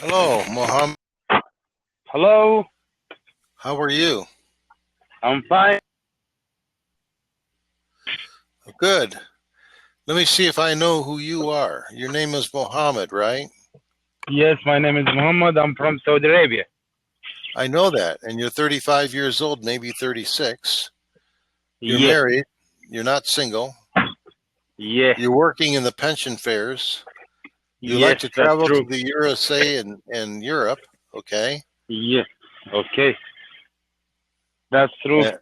Hello, Mohammed. Hello, How are you? I'm fine. Good. Let me see if I know who you are. Your name is Mohammed, right? Yes, my name is Muhammad. I'm from Saudi Arabia. I know that. And you're 35 years old, maybe 36. You're Yeah, married. You're not single. yeah, You're working in the pension fairs. You like yes, to that's travel to true. the USA and Europe, okay? Yeah, okay, that's true. A-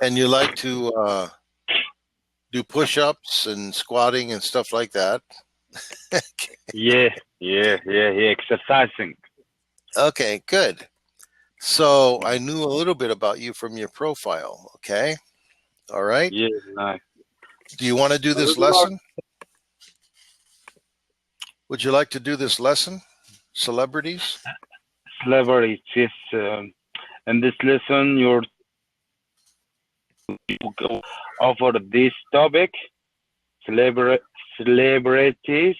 And you like to do push-ups and squatting and stuff like that. Yeah, yeah, exercising. Okay, good. So I knew a little bit about you from your profile, okay? All right. Yeah, nice. Do you want to do this lesson? Would you like to do this lesson? Celebrities? Slavery, yes. In this lesson, you're to go over this topic. Celebra- Celebrities.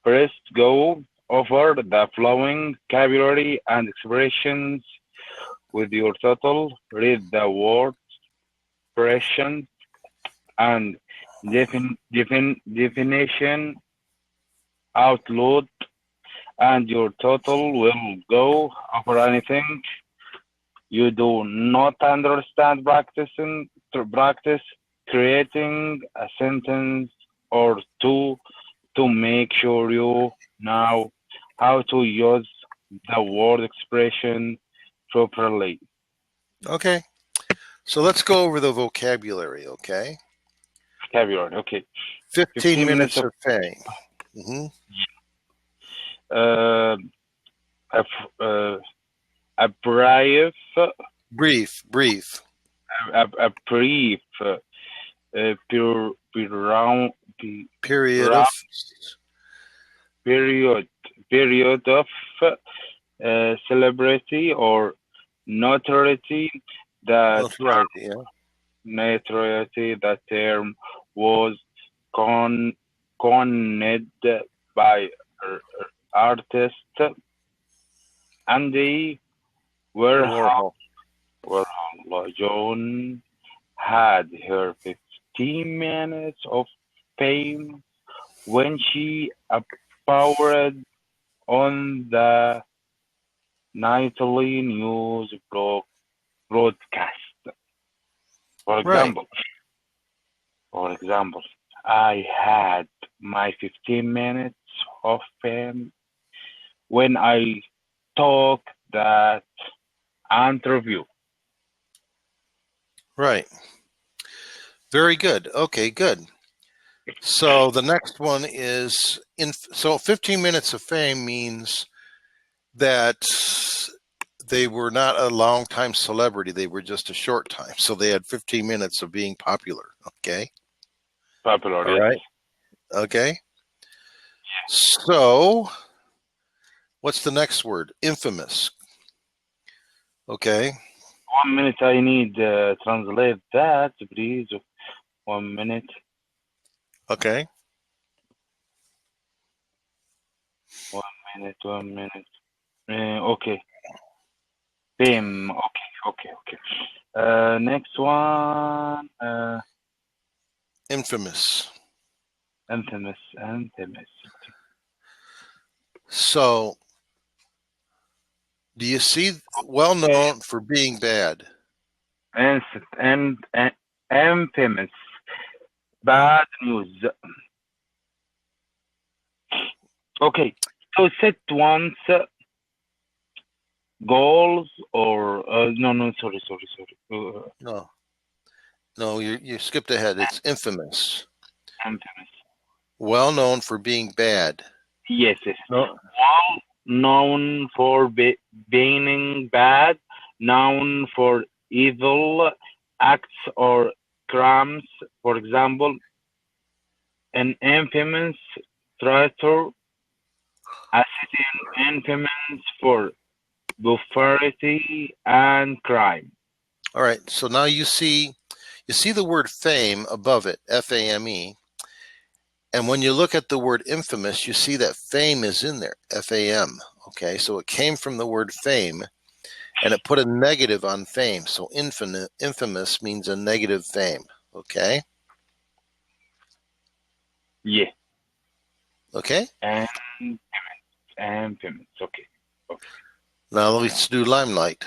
First, go over the following vocabulary and expressions with your title. Read the word expression and definition out loud, and your total will go over anything you do not understand. Practice creating a sentence or two to make sure you know how to use the word expression properly. Okay. So let's go over the vocabulary, okay? Vocabulary. Okay. 15 15 minutes minutes of of fame. hmm uh, a, uh, a brief, Brief. a brief, per, round, Period of. period, period of celebrity or notoriety. The Notoriety, yeah. notoriety, the term was con- coined by artist Andy Warhol. Warhol. Joan had her 15 minutes of fame when she appeared on the nightly news broadcast. For Right. example, for example, I had my 15 minutes of fame when I took that interview. Right. Very good. Okay, good. So the next one is so 15 minutes of fame means that they were not a long time celebrity, they were just a short time. So they had 15 minutes of being popular, okay? Popular, All yes. right. Okay. So what's the next word? Infamous. Okay. 1 minute, I need translate that, please. 1 minute. Okay. 1 minute. 1 minute. Okay. Fame. Okay. Next one. Infamous. Infamous. So do you see well known for being bad? And infamous. Bad news. Okay. So set once goals or no. Sorry. No. No, you skipped ahead. It's infamous. Infamous. Well known for being bad. Yes. No. Well known for being bad, known for evil acts or crimes. For example, an infamous traitor, a city infamous for brutality and crime. All right. So now you see the word fame above it, FAME. And when you look at the word infamous, you see that fame is in there, F-A-M. Okay, so it came from the word fame, and it put a negative on fame. So infamous means a negative fame. Okay? Yeah. Okay? And payments. Okay. Now let's do limelight.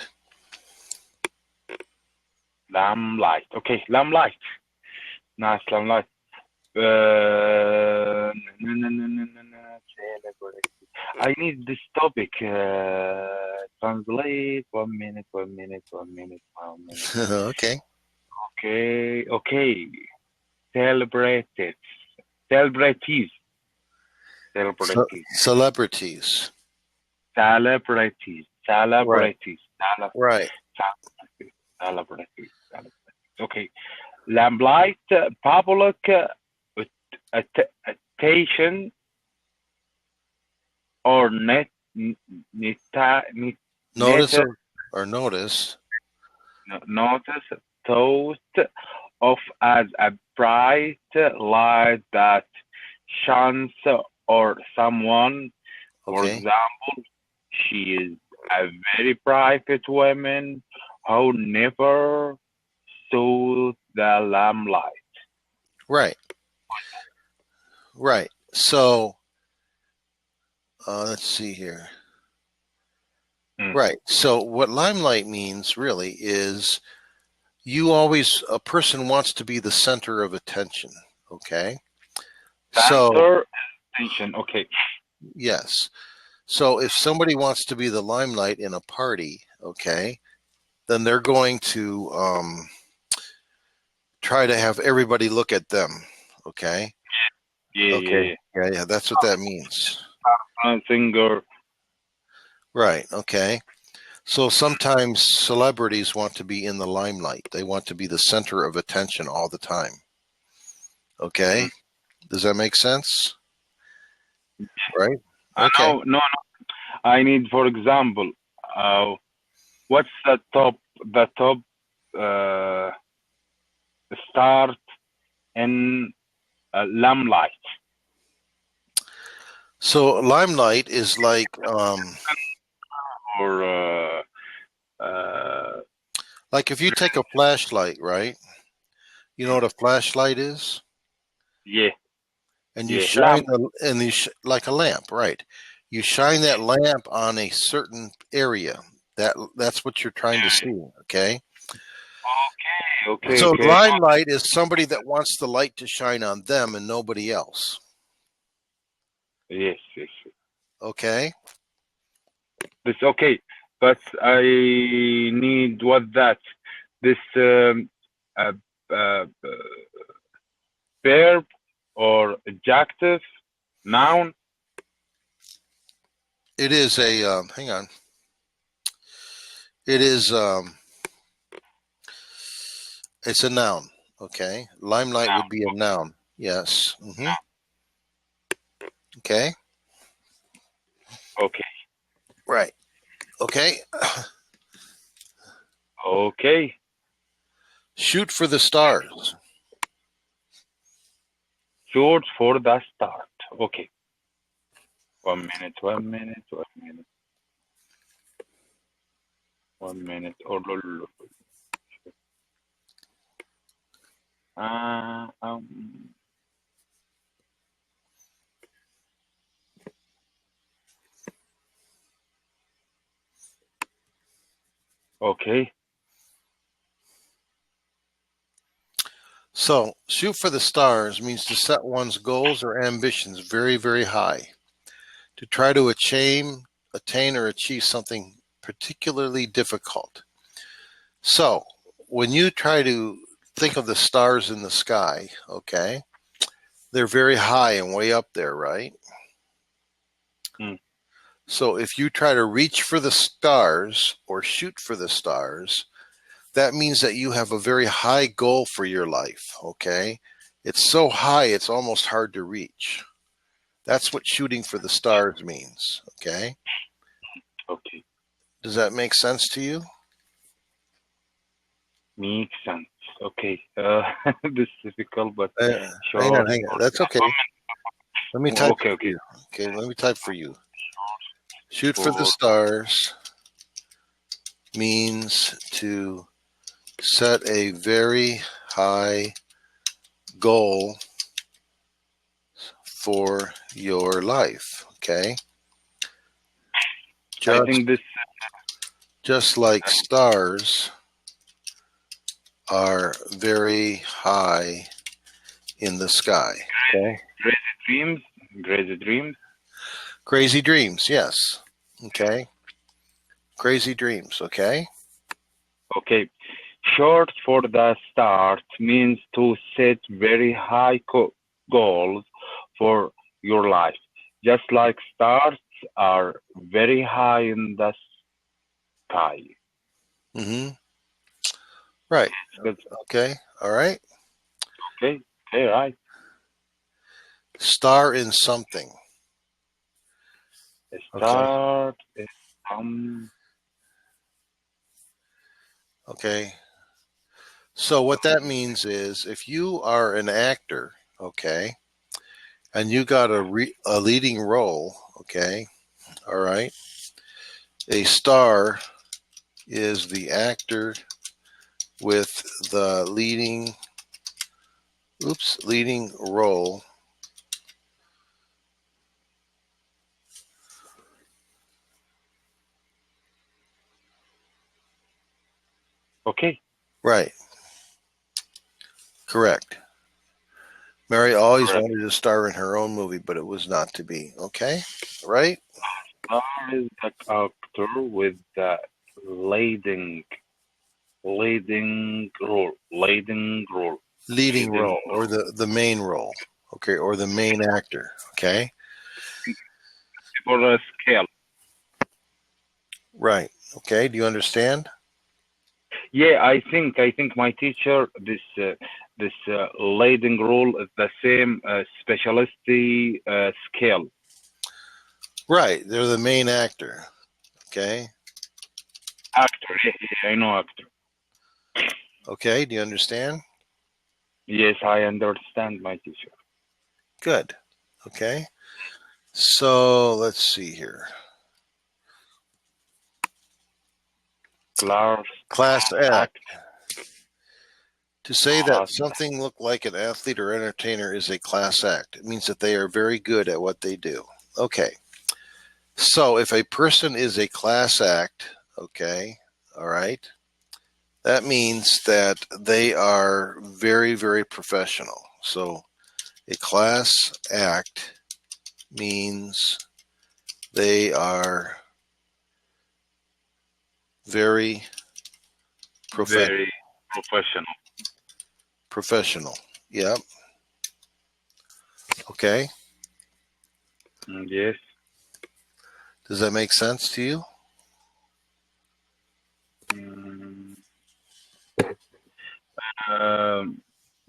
Limelight. Okay, limelight. Nice limelight. I need this topic. Translate. 1 minute. Okay. Okay. Celebrated. Celebrities. Celebrities. Right. Okay. Lamplight, public attention or Notice notice thought of as a bright light that shines or someone. For Okay. example, she is a very private woman who never saw the lamplight. Right. So let's see here. Right. So what limelight means really is a person wants to be the center of attention. Okay. Center attention. Okay. Yes. So if somebody wants to be the limelight in a party, okay, then they're going to try to have everybody look at them. Okay. Yeah. That's what that means. Singer. Right. Okay. So sometimes celebrities want to be in the limelight. They want to be the center of attention all the time. Okay. Does that make sense? Right. Okay. No. I need, for example, what's the top start in limelight? So limelight is like like if you take a flashlight, right? You know what a flashlight is? Yeah. And you shine like a lamp, right? You shine that lamp on a certain area. That's what you're trying to see, okay? Okay. So limelight is somebody that wants the light to shine on them and nobody else. Yes. Okay? This okay, but I need what that this verb or adjective, noun. It is a hang on. It is it's a noun. Okay, limelight would be a noun. Yes. Okay. Okay. Right. Okay. Okay. Shoot for the stars. Shoot for the start. Okay. 1 minute. 1 minute. Okay. So, shoot for the stars means to set one's goals or ambitions very, very high. To try to attain or achieve something particularly difficult. So, when you try to think of the stars in the sky, okay, they're very high and way up there, right? So if you try to reach for the stars or shoot for the stars, that means that you have a very high goal for your life, okay? It's so high, it's almost hard to reach. That's what shooting for the stars means, okay? Okay. Does that make sense to you? Makes sense. Okay. This is difficult, but Hang on. That's okay. Let me type Okay, for okay. you. Okay, let me type for you. Shoot for the stars means to set a very high goal for your life. Okay. I think this. Just like stars are very high in the sky. Okay. Crazy dreams. Crazy dreams, yes. Okay. Crazy dreams, okay? Okay. Short for the start means to set very high goals for your life. Just like stars are very high in the sky. Mm-hmm. Right. Good. Okay. All right. Okay. Okay, right. Star in something. Start Okay. So what that means is if you are an actor, okay, and you got a leading role, okay, all right, a star is the actor with the leading role. Okay. Right. Correct. Mary always Correct. wanted to star in her own movie, but it was not to be. Okay. Right? Star is the actor with the leading role. Leading role. Leading role or the main role. Okay. Or the main actor. Okay. For a scale. Right. Okay. Do you understand? Yeah, I think my teacher this leading role is the same specialty scale. Right. They're the main actor. Okay. Actor, yeah, I know actor. Okay. Do you understand? Yes, I understand my teacher. Good. Okay. So let's see here. Class act. To say that something looked like an athlete or entertainer is a class act. It means that they are very good at what they do. Okay. So if a person is a class act, okay, all right, that means that they are very, very professional. So a class act means they are very Very professional. Professional. Yep. Okay. Yes. Does that make sense to you?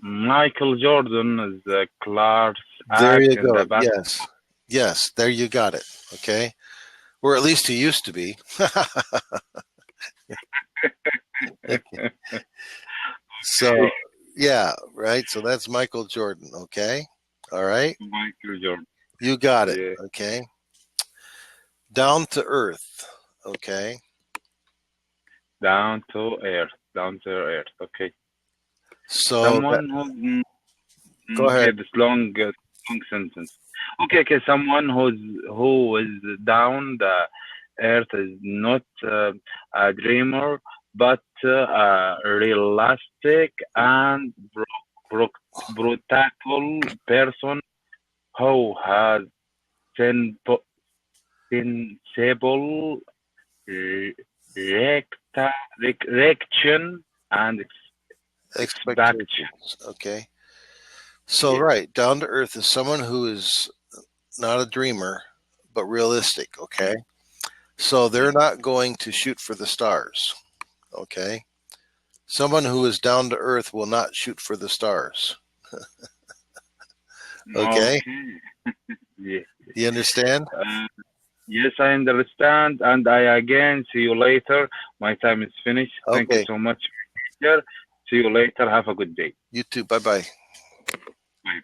Michael Jordan is a class There act you in the go. back. Yes. Yes. There you got it. Okay. Or at least he used to be. Okay. So, yeah, right. So that's Michael Jordan. Okay. All right. Michael Jordan. You got it. Yeah. Okay. Down to earth. Okay. Down to earth. Down to earth. Okay. So Someone who go ahead. this long sentence. Okay. Someone who is down the earth is not a dreamer, but a realistic and brutal person who has sensible reaction and Expectations. Okay. So, right. Down to earth is someone who is not a dreamer, but realistic. Okay. So they're not going to shoot for the stars. Okay. Someone who is down to earth will not shoot for the stars. Okay. Yeah. You understand? Yes, I understand, and I again see you later. My time is finished. Thank you so much. See you later. Have a good day. You too. Bye bye. Bye.